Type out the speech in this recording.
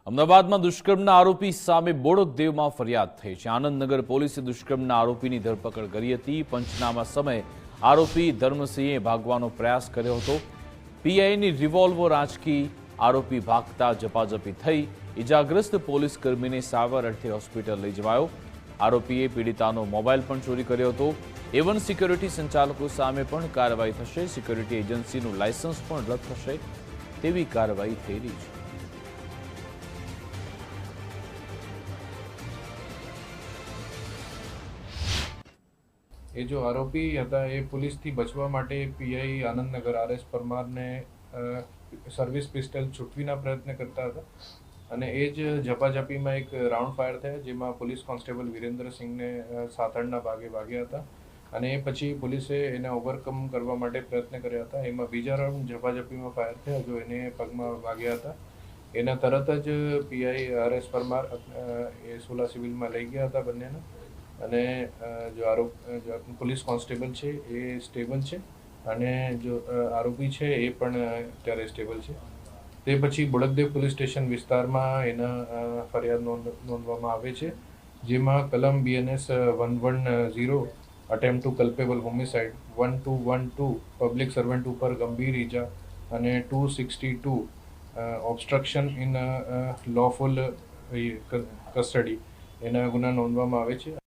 અમદાવાદમાં દુષ્કર્મના આરોપી સામે બોડકદેવમાં ફરિયાદ થઈ છે। આનંદનગર પોલીસે દુષ્કર્મના આરોપીની ધરપકડ કરી હતી। પંચનામા સમયે આરોપી ધર્મસિંહે ભાગવાનો પ્રયાસ કર્યો હતો। પીઆઈની રિવોલ્વર આંચકી આરોપી ભાગતા ઝપાઝપી થઈ। ઇજાગ્રસ્ત પોલીસ કર્મીને સારવાર અર્થે હોસ્પિટલ લઈ જવાયો। આરોપીએ પીડિતાનો મોબાઈલ પણ ચોરી કર્યો હતો। A1 સિક્યોરિટી સંચાલકો સામે પણ કાર્યવાહી થશે। સિક્યોરિટી એજન્સીનું લાયસન્સ પણ રદ થશે તેવી કાર્યવાહી થઈ રહી છે। એ જો આરોપી હતા એ પોલીસથી બચવા માટે પીઆઈ આનંદનગર RS પરમારને સર્વિસ પિસ્ટલ છૂટવીના પ્રયત્ન કરતા હતા અને એ જ ઝપાઝપીમાં એક રાઉન્ડ ફાયર થયા જેમાં પોલીસ કોન્સ્ટેબલ વિરેન્દ્રસિંહને સાથળના ભાગે વાગ્યા હતા અને એ પછી પોલીસે એને ઓવરકમ કરવા માટે પ્રયત્ન કર્યા હતા। એમાં બીજા રાઉન્ડ ઝપાઝપીમાં ફાયર થયા જો એને પગમાં વાગ્યા હતા। એના તરત જ પીઆઈ RS પરમાર એ સોલા સિવિલમાં લઈ ગયા હતા બંનેને અને જો પોલીસ કોન્સ્ટેબલ છે એ સ્ટેબલ છે અને જો આરોપી છે એ પણ અત્યારે સ્ટેબલ છે। તે પછી બોડકદેવ પોલીસ સ્ટેશન વિસ્તારમાં એના ફરિયાદ નોંધવામાં આવે છે જેમાં કલમ BNS 110 attempt to culpable homicide 1212 public servant ઉપર ગંભીર ઈજા અને 262 ઓબ્સ્ટ્રક્શન ઇન લોફુલ કસ્ટડી એના ગુના નોંધવામાં આવે છે।